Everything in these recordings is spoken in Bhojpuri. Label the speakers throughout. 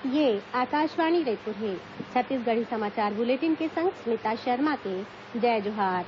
Speaker 1: ये आकाशवाणी रायपुर है। छत्तीसगढ़ी समाचार बुलेटिन के संग स्मिता शर्मा के जय जोहार।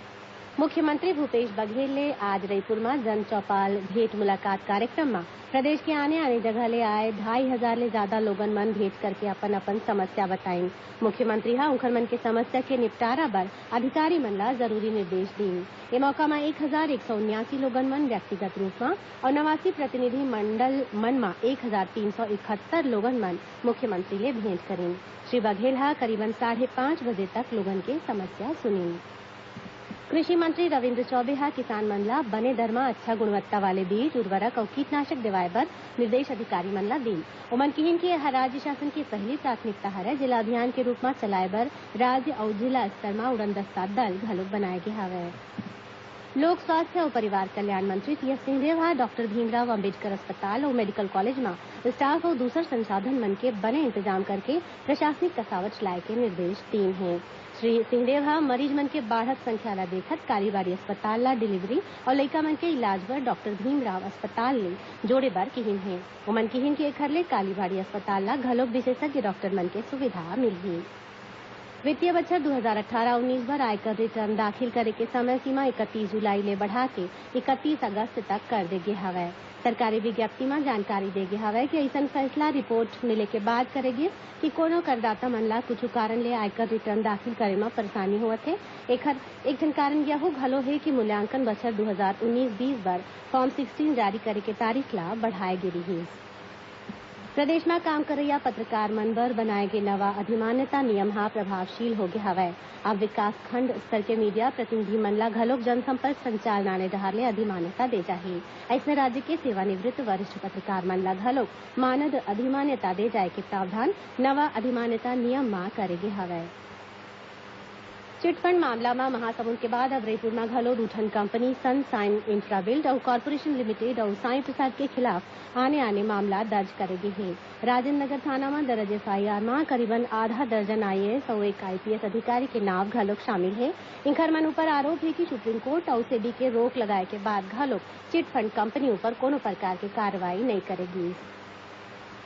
Speaker 1: मुख्यमंत्री भूपेश बघेल ने आज रायपुर में जन चौपाल भेंट मुलाकात कार्यक्रम में प्रदेश के आने जगह ले आए 2,500 ले ज्यादा लोगन मन भेंट करके अपन अपन समस्या बताईन। मुख्यमंत्री हा उनकर मन के समस्या के निपटारा बर अधिकारी मन ला जरूरी निर्देश दीन। ए मौका में 1,179 लोगन मन व्यक्तिगत रूप में और 89 प्रतिनिधि मंडल मन में 1,371 लोगन मन मुख्यमंत्री ले भेंट करीन। श्री बघेल हा करीबन 5:30 बजे तक लोगन के समस्या सुनीन। कृषि मंत्री रविन्द्र चौबे हा किसान मन ला बने दर म अच्छा गुणवत्ता वाले बीज उर्वरक अउ कीटनाशक देवाए बर निर्देश अधिकारी मन ला दीन। ओमन कहिन कि यह राज्य शासन की पहली प्राथमिकता हरय। जिला अभियान के रूप में चलाए बर राज्य अउ जिला स्तर म उड़नदस्ता दल घलोक बनाए गे हवय। लोक स्वास्थ्य और परिवार कल्याण मंत्री टीएस सिंहदेव हा डॉक्टर भीमराव अंबेडकर अस्पताल और मेडिकल कॉलेज में स्टाफ और दूसर संसाधन मन के बने इंतजाम करके प्रशासनिक कसावट चलाए के निर्देश दीन हैं। श्री सिंहदेव हा मरीज मन के बाढ़त संख्या ला देखत कालीबाड़ी अस्पताल ला डिलीवरी और लइका मन के इलाज बर डॉक्टर भीमराव अस्पताल ले जोड़े बर कहिन हे। ओमन कहिन कि एखर ले कालीबाड़ी अस्पताल ला घलोक विशेषज्ञ डॉक्टर मन के सुविधा मिलही। वित्तीय बछर 2018-19 बर आयकर रिटर्न दाखिल करे के समय सीमा 31 जुलाई ले बढ़ा के 31 अगस्त तक कर दे गे हवय। सरकारी विज्ञप्ति में जानकारी दे गे हवय कि अइसन फैसला रिपोर्ट मिले के बाद करेगे कि कोनो करदाता मन ला कुछ कारण ले आयकर रिटर्न दाखिल करे में परेशानी होवत हे। एखर एक ठन कारण यहू घलो हे कि मूल्यांकन बछर 2019-20 बर फॉर्म 16 जारी करे के तारीख ला बढ़ाए गे रही। प्रदेश में काम करइया पत्रकार मन बर बनाए गे नवा अधिमान्यता नियम हा प्रभावशील होगे हवय। अब विकासखंड स्तर के मीडिया प्रतिनिधि मन ला घलोक जनसंपर्क संचालनालय डहर ले अधिमान्यता दे जाही। अइसने राज्य के सेवानिवृत्त वरिष्ठ पत्रकार मन ला घलोक मानद अधिमान्यता दे जाए के प्रावधान नवा अधिमान्यता नियम म करे गे हवय। चिटफंड मामला में महासमुंद के बाद अब रायपुर में घलो रूठन कंपनी सन साइन इंफ्राबिल्ड और कॉर्पोरेशन लिमिटेड और साई प्रसाद के खिलाफ आने मामला दर्ज करेगी है। राजेंद्र नगर थाना में दर्ज एफआईआर में करीबन आधा दर्जन आईएएस और एक आईपीएस अधिकारी के नाम घलोक शामिल है। इनकर मन ऊपर आरोप है कि सुप्रीम कोर्ट और सेबी के रोक लगाए के बाद घलोक चिटफंड कंपनी ऊपर कोनो प्रकार की कार्रवाई नहीं करेगी।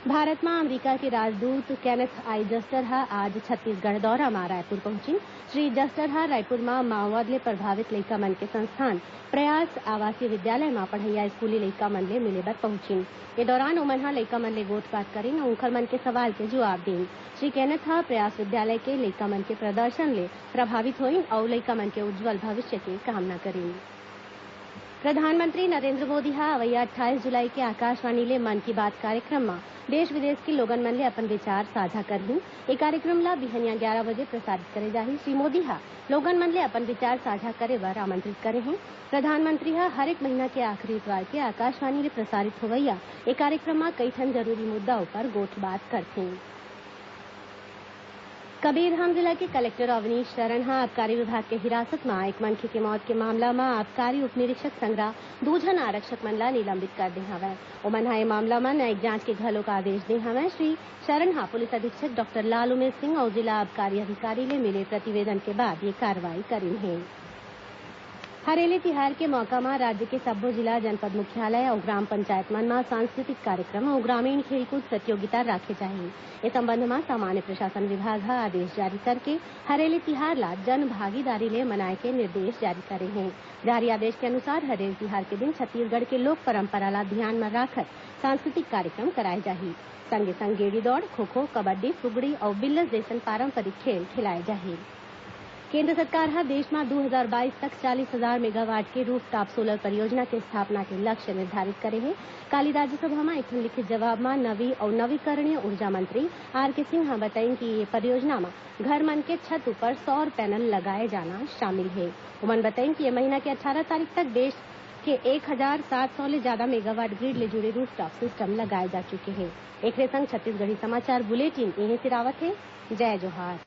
Speaker 1: भारत में अमेरिका के राजदूत केनेथ आई जस्टर हा आज छत्तीसगढ़ दौरा में रायपुर पहुंची। श्री जस्टर हा रायपुर में माओवाद ले प्रभावित लइका मन के संस्थान प्रयास आवासीय विद्यालय में पढ़इया स्कूली लइका मन ले मिले बर पहुंचिन। ए दौरान ओमन हा लइका मन ले गोठबात करिन और उनकर मन के सवाल के जवाब दीन। श्री केनेथ हा प्रयास विद्यालय के लइका मन के प्रदर्शन ले प्रभावित होइन और लइका मन के उज्जवल भविष्य की कामना करिन। प्रधानमंत्री नरेंद्र मोदी हा अवैया 28 जुलाई के आकाशवाणी ले मन की बात कार्यक्रम में देश विदेश के लोगन मन ले अपन विचार साझा करही। ये कार्यक्रम ला बिहनिया 11 बजे प्रसारित करे जाही। श्री मोदी हा लोगन मन ले अपन विचार साझा करे बर आमंत्रित करे हैं। प्रधानमंत्री हा हर एक महीना के आखिरी इतवार के आकाशवाणी ले प्रसारित होवैया ये कार्यक्रम में कई ठन जरूरी मुद्दा ऊपर गोठबात करथे। कबीरधाम जिला के कलेक्टर अवनीश शरण हा आबकारी विभाग के हिरासत में एक मनखे के मौत के मामला में आबकारी उप निरीक्षक संग्रह दू झन आरक्षक मन ला निलंबित कर दे हवय। ओमन हा ए मामला में न्यायिक जांच के घलोक आदेश दे हवय। श्री शरण हा पुलिस अधीक्षक डॉक्टर लाल उमेश सिंह और जिला आबकारी अधिकारी ले मिले प्रतिवेदन के बाद ये कार्रवाई करीन है। हरेली तिहार के मौका में राज्य के सब्बो जिला जनपद मुख्यालय और ग्राम पंचायत मन में सांस्कृतिक कार्यक्रम और ग्रामीण खेलकूद प्रतियोगिता राखे जाही। इस संबंध में सामान्य प्रशासन विभाग हा आदेश जारी करके हरेली तिहार ला जन भागीदारी ले मनाए के निर्देश जारी करे हैं। जारी आदेश के अनुसार हरेली तिहार के दिन छत्तीसगढ़ के लोक परंपरा ला ध्यान में राखत सांस्कृतिक कार्यक्रम कराए जाही। संगे संग गेड़ी दौड़ खो खो कबड्डी फुगड़ी और बिल्लस जैसन पारंपरिक खेल खिलाए जाही। केंद्र सरकार हा देश में 2022 तक 40,000 मेगावाट के रूफटॉप सोलर परियोजना के स्थापना के लक्ष्य निर्धारित करे है। काली राज्यसभा में एक लिखित जवाब में नवी और नवीकरणीय ऊर्जा मंत्री आरके सिंह हा बताइन कि ये परियोजना में घर मन के छत ऊपर सौर पैनल लगाए जाना शामिल है। उमन बताइन कि ये महीना के 18 तारीख तक देश के 1,700 ले ज्यादा मेगावाट ग्रिड ले जुड़े रूफटॉप सिस्टम लगाए जा चुके हैं। एक संग छत्तीसगढ़ी समाचार बुलेटिन यहीं से रावत है। जय जोहार।